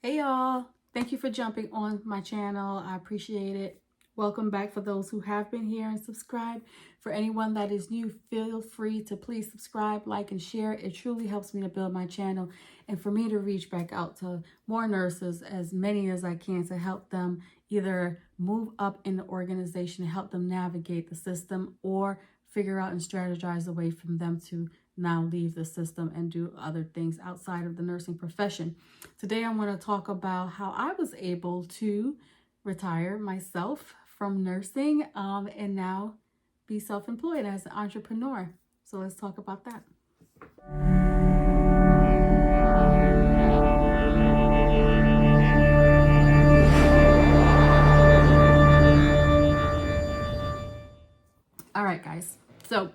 Hey y'all, thank you for jumping on my channel. I appreciate it. Welcome back for those who have been here and subscribed. For anyone that is new, feel free to please subscribe, like, and share. It truly helps me to build my channel and for me to reach back out to more nurses, as many as I can, to help them either move up in the organization, help them navigate the system, or figure out and strategize a way from them to now leave the system and do other things outside of the nursing profession. Today I want to talk about how I was able to retire myself from nursing and now be self-employed as an entrepreneur. So let's talk about that. All right, guys. So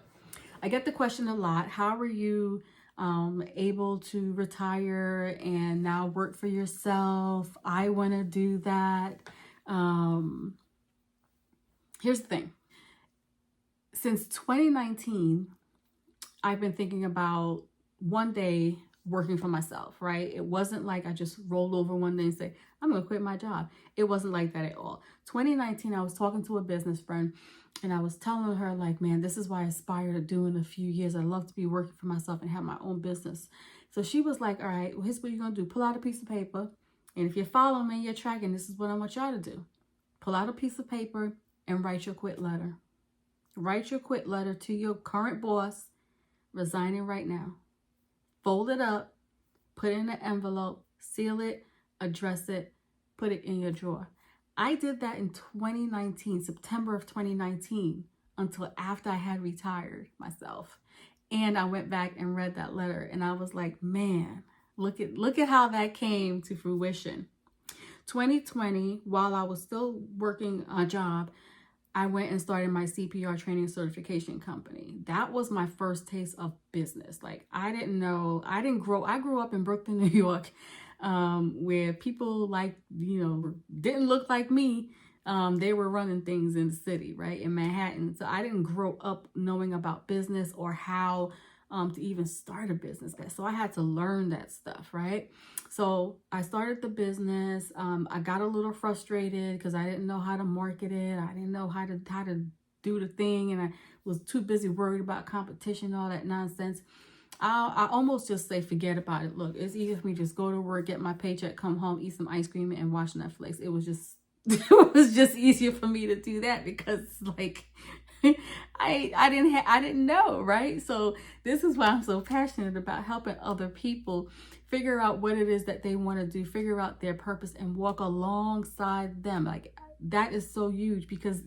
I get the question a lot. How are you able to retire and now work for yourself? I want to do that. Here's the thing. Since 2019, I've been thinking about one day working for myself, right? It wasn't like I just rolled over one day and say, I'm going to quit my job. It wasn't like that at all. 2019, I was talking to a business friend and I was telling her, like, man, this is what I aspire to do in a few years. I'd love to be working for myself and have my own business. So she was like, all right, well, here's what you're going to do. Pull out a piece of paper. And if you're following me, you're tracking, this is what I want y'all to do. Pull out a piece of paper and write your quit letter. Write your quit letter to your current boss, resigning right now. Fold it up, put it in an envelope, seal it, address it, put it in your drawer. I did that in 2019, September of 2019, until after I had retired myself. And I went back and read that letter and I was like, man, look at how that came to fruition. 2020, while I was still working a job, I went and started my CPR training certification company. That was my first taste of business. Like, I grew up in Brooklyn, New York, where people didn't look like me. They were running things in the city, right? In Manhattan. So I didn't grow up knowing about business or how to even start a business. So I had to learn that stuff, right? So I started the business. I got a little frustrated because I didn't know how to market it. I didn't know how to do the thing. And I was too busy worried about competition, all that nonsense. I almost just say, forget about it. Look, it's easier for me to just go to work, get my paycheck, come home, eat some ice cream and watch Netflix. It was just easier for me to do that because, like, I didn't know, right? So this is why I'm so passionate about helping other people figure out what it is that they want to do, figure out their purpose and walk alongside them. Like, that is so huge because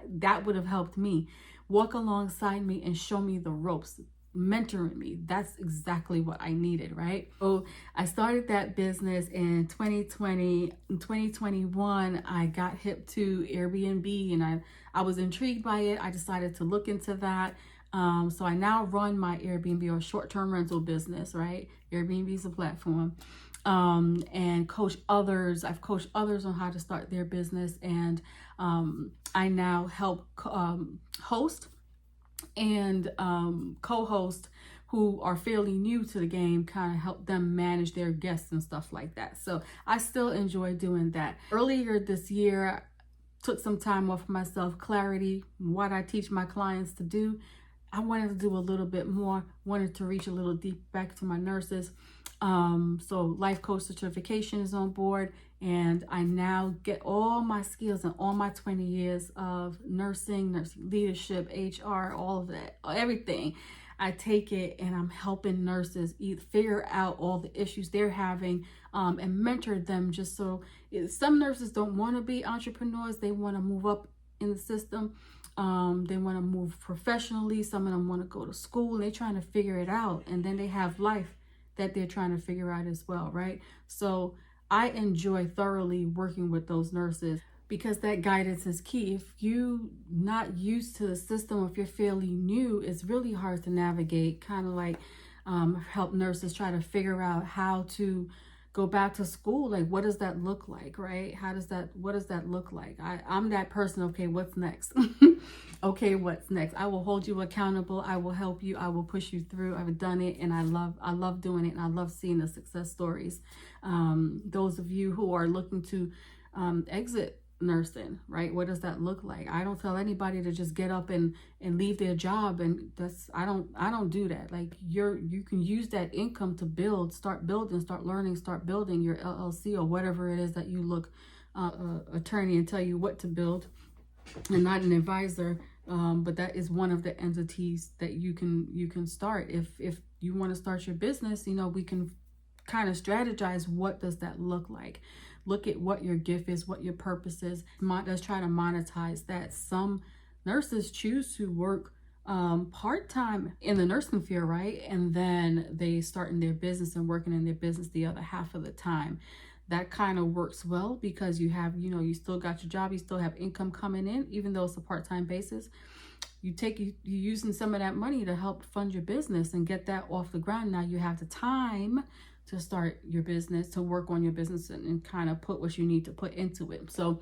that would have helped me. Walk alongside me and show me the ropes, mentoring me. That's exactly what I needed, right? So I started that business in 2020. In 2021, I got hip to Airbnb and I was intrigued by it. I decided to look into that. So I now run my Airbnb, or short-term rental business, right? Airbnb is a platform, and coach others. I've coached others on how to start their business, and I now help host and co-host who are fairly new to the game, kind of help them manage their guests and stuff like that. So I still enjoy doing that. Earlier this year, took some time off for myself, clarity, what I teach my clients to do. I wanted to do a little bit more, wanted to reach a little deep back to my nurses. So life coach certification is on board, and I now get all my skills and all my 20 years of nursing leadership, HR, all of that, everything. I take it and I'm helping nurses figure out all the issues they're having, and mentor them, just so some nurses don't want to be entrepreneurs. They want to move up in the system. They want to move professionally. Some of them want to go to school and they're trying to figure it out. And then they have life that they're trying to figure out as well, right? So I enjoy thoroughly working with those nurses because that guidance is key. If you're not used to the system, if you're fairly new, it's really hard to navigate, kind of like help nurses try to figure out how to go back to school, like what does that look like, right? What does that look like? I'm that person. Okay, what's next? Okay, what's next? I will hold you accountable. I will help you. I will push you through. I've done it, and I love doing it, and I love seeing the success stories. Those of you who are looking to exit nursing, right? What does that look like? I don't tell anybody to just get up and leave their job, and I don't do that. Like you can use that income to start building, start learning, start building your LLC or whatever it is that you look attorney and tell you what to build, and not an advisor. But that is one of the entities that you can start. If you want to start your business, we can kind of strategize. What does that look like? Look at what your gift is, what your purpose is. Let's try to monetize that. Some nurses choose to work part-time in the nursing field, right? And then they start in their business and working in their business the other half of the time. That kind of works well because you have, you still got your job, you still have income coming in, even though it's a part-time basis. You're using some of that money to help fund your business and get that off the ground. Now you have the time to start your business, to work on your business and kind of put what you need to put into it. So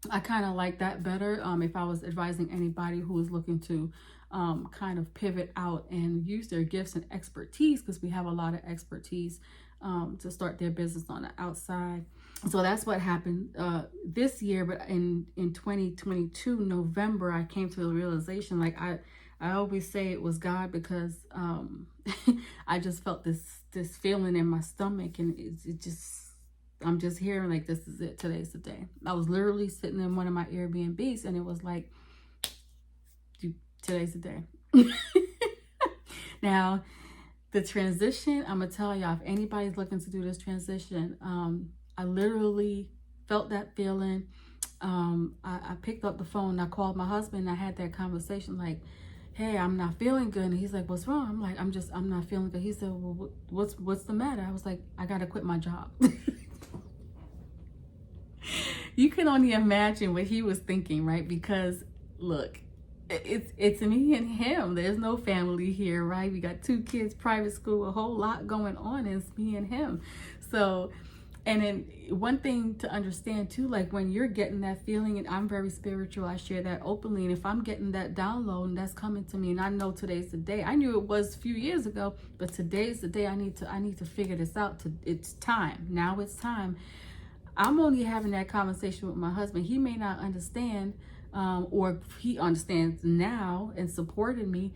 I kind of like that better. If I was advising anybody who is looking to kind of pivot out and use their gifts and expertise, because we have a lot of expertise to start their business on the outside. So that's what happened this year. But in 2022, November, I came to the realization, like I always say it was God, because I just felt this feeling in my stomach, and I'm just hearing like, this is it. Today's the day. I was literally sitting in one of my Airbnbs, and it was like, today's the day. Now, the transition, I'm gonna tell y'all, if anybody's looking to do this transition, I literally felt that feeling. I picked up the phone, I called my husband, and I had that conversation like, hey, I'm not feeling good. And he's like, what's wrong? I'm like, I'm not feeling good. He said, well, what's the matter? I was like, I gotta quit my job. You can only imagine what he was thinking, right? Because look, it's me and him. There's no family here, right? We got 2 kids, private school, a whole lot going on. It's me and him. So, and then one thing to understand too, like when you're getting that feeling, and I'm very spiritual, I share that openly. And if I'm getting that download and that's coming to me, and I know today's the day. I knew it was a few years ago, but today's the day. I need to figure this out. It's time. Now it's time. I'm only having that conversation with my husband. He may not understand, or he understands now and supported me.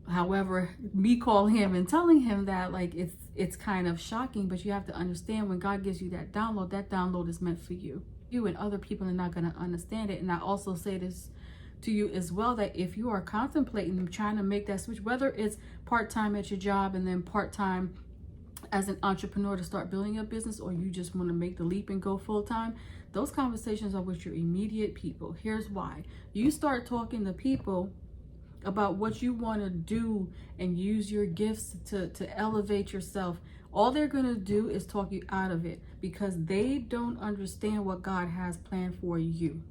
However, me calling him and telling him that, like, it's kind of shocking, but you have to understand, when God gives you that download is meant for you. You and other people are not going to understand it. And I also say this to you as well, that if you are contemplating trying to make that switch, whether it's part-time at your job and then part-time as an entrepreneur to start building your business, or you just want to make the leap and go full-time, those conversations are with your immediate people. Here's why. You start talking to people about what you want to do and use your gifts to elevate yourself. All they're going to do is talk you out of it, because they don't understand what God has planned for you.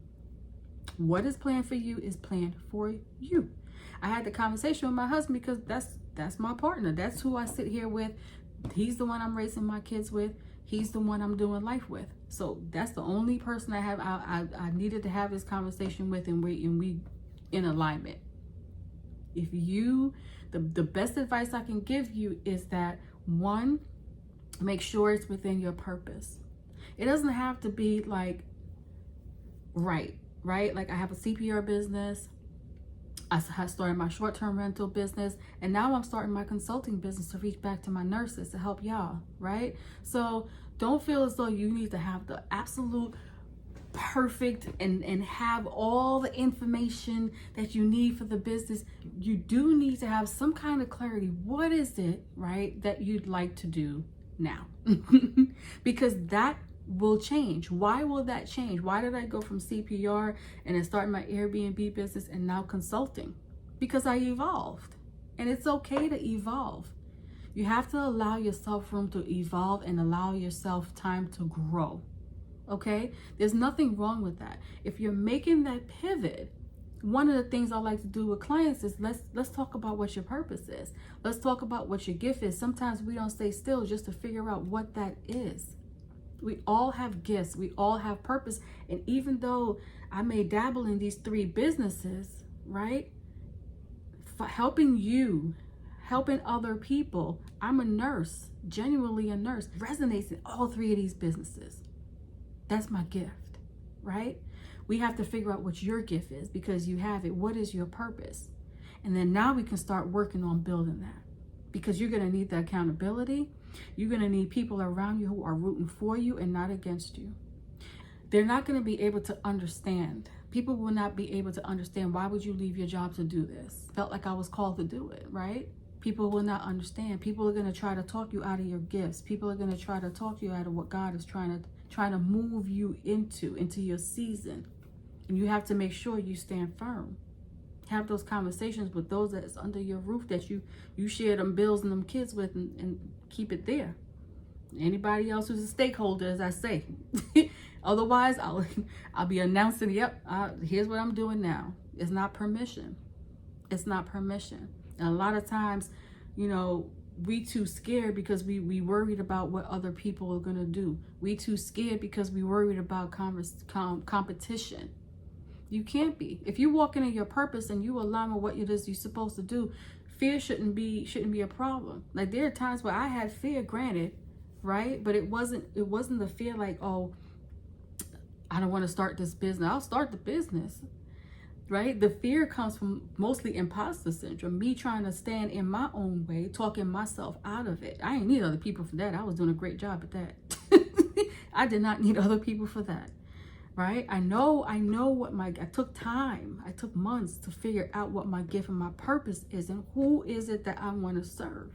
What is planned for you is planned for you. I had the conversation with my husband because that's my partner. That's who I sit here with. He's the one I'm raising my kids with. He's the one I'm doing life with. So that's the only person I needed to have this conversation with, and we in alignment. If you, the best advice I can give you is that, one, make sure it's within your purpose. It doesn't have to be like, right? Like I have a CPR business. I started my short-term rental business, and now I'm starting my consulting business to reach back to my nurses to help y'all, right? So don't feel as though you need to have the absolute perfect and have all the information that you need for the business. You do need to have some kind of clarity. What is it, right, that you'd like to do now? Because that will change. Why will that change? Why did I go from CPR and then start my Airbnb business and now consulting? Because I evolved, and it's okay to evolve. You have to allow yourself room to evolve and allow yourself time to grow. Okay? There's nothing wrong with that. If you're making that pivot, one of the things I like to do with clients is let's talk about what your purpose is. Let's talk about what your gift is. Sometimes we don't stay still just to figure out what that is. We all have gifts. We all have purpose. And even though I may dabble in these 3 businesses, right? Helping you, helping other people. I'm a nurse, genuinely a nurse. Resonates in all 3 of these businesses. That's my gift, right? We have to figure out what your gift is because you have it. What is your purpose? And then now we can start working on building that, because you're going to need the accountability. You're going to need people around you who are rooting for you and not against you. They're not going to be able to understand. People will not be able to understand, why would you leave your job to do this? Felt like I was called to do it, right? People will not understand. People are going to try to talk you out of your gifts. People are going to try to talk you out of what God is trying to move you into your season. And you have to make sure you stand firm. Have those conversations with those that's under your roof, that you share them bills and them kids with, and keep it there. Anybody else who's a stakeholder, as I say. Otherwise, I'll be announcing, yep, here's what I'm doing now. It's not permission. It's not permission. And a lot of times, you know, we too scared because we worried about what other people are going to do. We too scared because we worried about competition. You can't be. If you walk into your purpose and you align with what it is you're supposed to do, fear shouldn't be a problem. Like, there are times where I had fear, granted, right? But it wasn't the fear like, oh, I don't want to start this business. I'll start the business, right? The fear comes from mostly imposter syndrome, me trying to stand in my own way, talking myself out of it. I didn't need other people for that. I was doing a great job at that. I did not need other people for that. Right? I know what I took time. I took months to figure out what my gift and my purpose is, and who is it that I want to serve.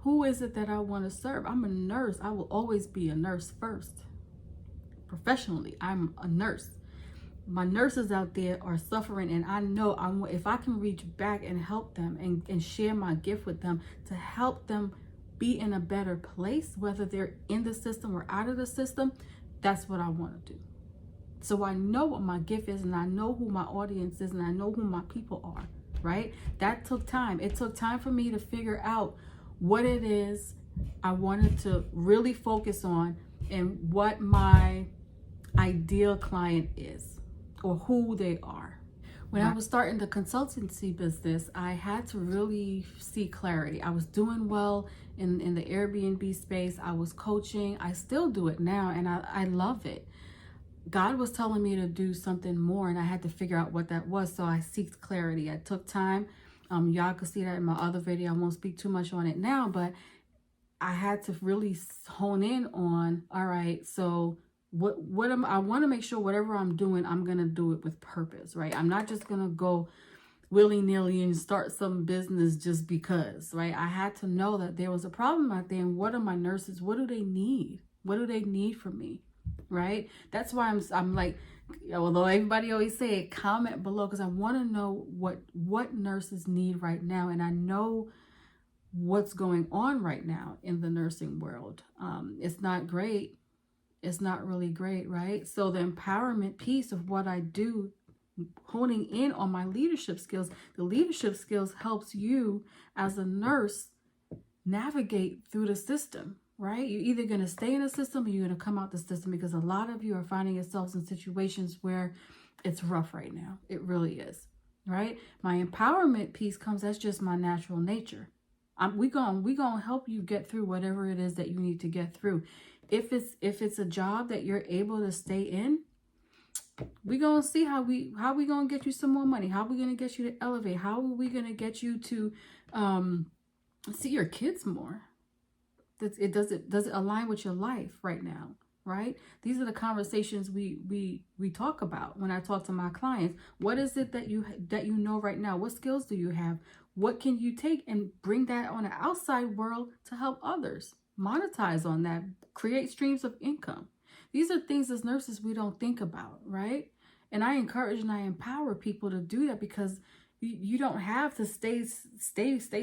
Who is it that I want to serve? I'm a nurse. I will always be a nurse first. Professionally, I'm a nurse. My nurses out there are suffering, and I know if I can reach back and help them and share my gift with them to help them be in a better place, whether they're in the system or out of the system, that's what I want to do. So I know what my gift is, and I know who my audience is, and I know who my people are, right? That took time. It took time for me to figure out what it is I wanted to really focus on and what my ideal client is or who they are. When I was starting the consultancy business, I had to really see clarity. I was doing well in the Airbnb space. I was coaching. I still do it now, and I love it. God was telling me to do something more, and I had to figure out what that was. So I seeked clarity. I took time. Y'all could see that in my other video. I won't speak too much on it now, but I had to really hone in on, all right, so I want to make sure whatever I'm doing, I'm going to do it with purpose, right? I'm not just going to go willy-nilly and start some business just because, right? I had to know that there was a problem out there, and what are my nurses? What do they need? What do they need from me, right? That's why I'm like, although everybody always say it, comment below, because I want to know what nurses need right now, and I know what's going on right now in the nursing world. It's not great. It's not really great, right? So the empowerment piece of what I do, honing in on my leadership skills, the leadership skills helps you as a nurse navigate through the system, right? You're either going to stay in the system or you're going to come out the system, because a lot of you are finding yourselves in situations where it's rough right now. It really is, right? My empowerment piece comes, that's just my natural nature. We're gonna help you get through whatever it is that you need to get through. If it's a job that you're able to stay in, we're gonna see how we gonna get you some more money. How are we gonna get you to elevate? How are we gonna get you to see your kids more? Does it align with your life right now? Right? These are the conversations we talk about when I talk to my clients. What is it that you know right now? What skills do you have? What can you take and bring that on the outside world to help others? Monetize on that, create streams of income. These are things as nurses we don't think about, right? And I encourage and I empower people to do that, because you don't have to stay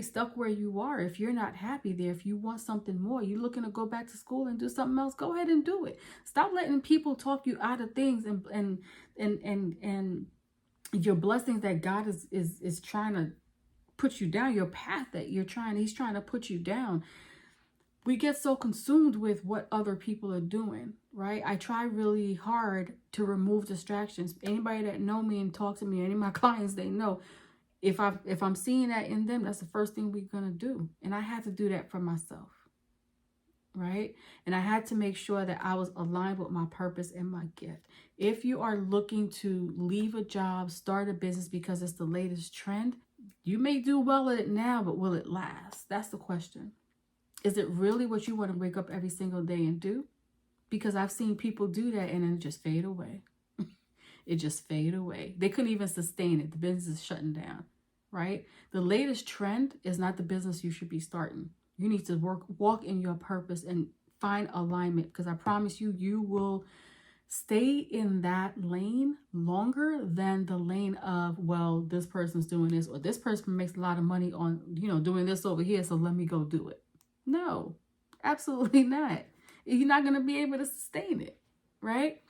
stuck where you are. If you're not happy there, if you want something more, you're looking to go back to school and do something else, go ahead and do it. Stop letting people talk you out of things and your blessings that God is trying to put you down, your path that he's trying to put you down. we get so consumed with what other people are doing, right? I try really hard to remove distractions. Anybody that know me and talk to me, any of my clients, they know if I'm seeing that in them, that's the first thing we're gonna do. And I had to do that for myself, right? And I had to make sure that I was aligned with my purpose and my gift. If you are looking to leave a job, start a business because it's the latest trend, you may do well at it now, but will it last? That's the question. Is it really what you want to wake up every single day and do? Because I've seen people do that and then it just fade away. It just fade away. They couldn't even sustain it. The business is shutting down, right? The latest trend is not the business you should be starting. You need to walk in your purpose and find alignment, because I promise you, you will stay in that lane longer than the lane of, well, this person's doing this, or this person makes a lot of money on, doing this over here, so let me go do it. No, absolutely not. You're not going to be able to sustain it, right?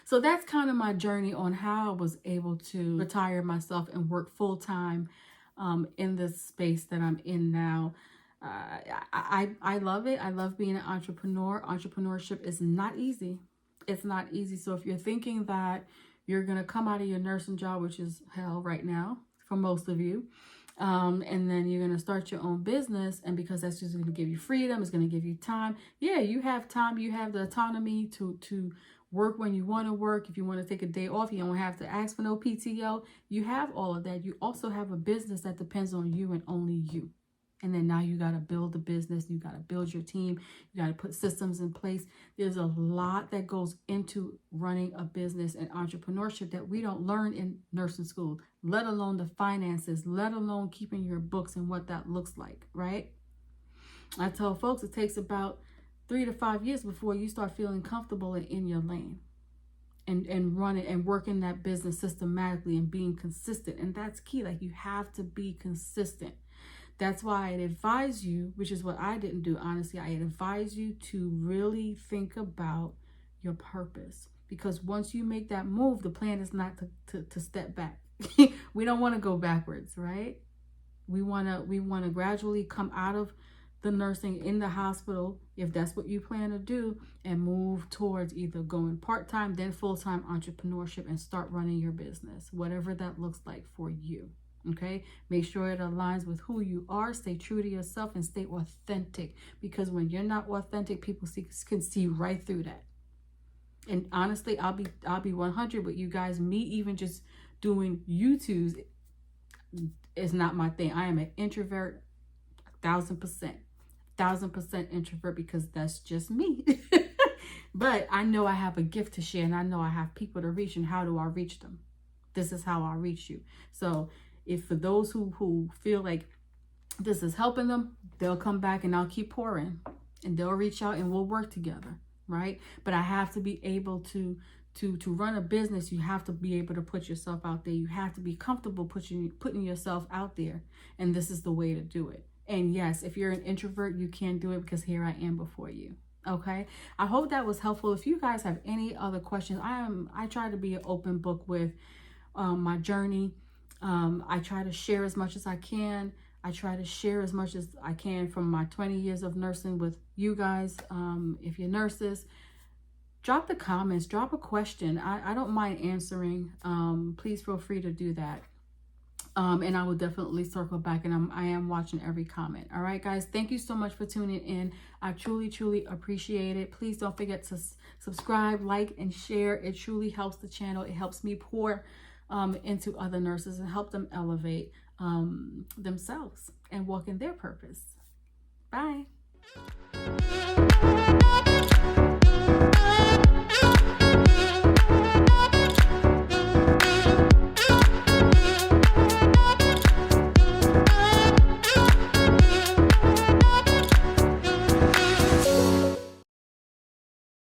So that's kind of my journey on how I was able to retire myself and work full-time in this space that I'm in now. I love it. I love being an entrepreneur. Entrepreneurship is not easy. It's not easy. So if you're thinking that you're going to come out of your nursing job, which is hell right now for most of you, and then you're going to start your own business, and because that's just going to give you freedom, it's going to give you time. Yeah, you have time. You have the autonomy to work when you want to work. If you want to take a day off, you don't have to ask for no PTO. You have all of that. You also have a business that depends on you and only you. And then now you got to build the business. You got to build your team. You got to put systems in place. There's a lot that goes into running a business and entrepreneurship that we don't learn in nursing school, let alone the finances, let alone keeping your books and what that looks like, right? I tell folks it takes about 3 to 5 years before you start feeling comfortable and in your lane and running and working that business systematically and being consistent. And that's key. Like, you have to be consistent. That's why I'd advise you, which is what I didn't do, honestly, I'd advise you to really think about your purpose. Because once you make that move, the plan is not to step back. We don't want to go backwards, right? We want to gradually come out of the nursing in the hospital, if that's what you plan to do, and move towards either going part-time, then full-time entrepreneurship, and start running your business, whatever that looks like for you. Okay, make sure it aligns with who you are. Stay true to yourself and stay authentic, because when you're not authentic, people can see right through that. And honestly, I'll be 100 with you guys. Me even just doing YouTubes is not my thing. I am an introvert, 1,000% introvert, because that's just me. But I know I have a gift to share, and I know I have people to reach. And how do I reach them? This is how I reach you. So if for those who feel like this is helping them, they'll come back and I'll keep pouring, and they'll reach out and we'll work together, right? But I have to be able to run a business. You have to be able to put yourself out there. You have to be comfortable putting yourself out there, and this is the way to do it. And yes, if you're an introvert, you can do it, because here I am before you. Okay, I hope that was helpful. If you guys have any other questions, I try to be an open book with my journey. I try to share as much as I can. I try to share as much as I can from my 20 years of nursing with you guys. If you're nurses, drop the comments, drop a question. I don't mind answering. Please feel free to do that. And I will definitely circle back, and I am watching every comment. All right, guys, thank you so much for tuning in. I truly appreciate it. Please don't forget to subscribe, like, and share. It truly helps the channel. It helps me pour into other nurses and help them elevate themselves and walk in their purpose. Bye.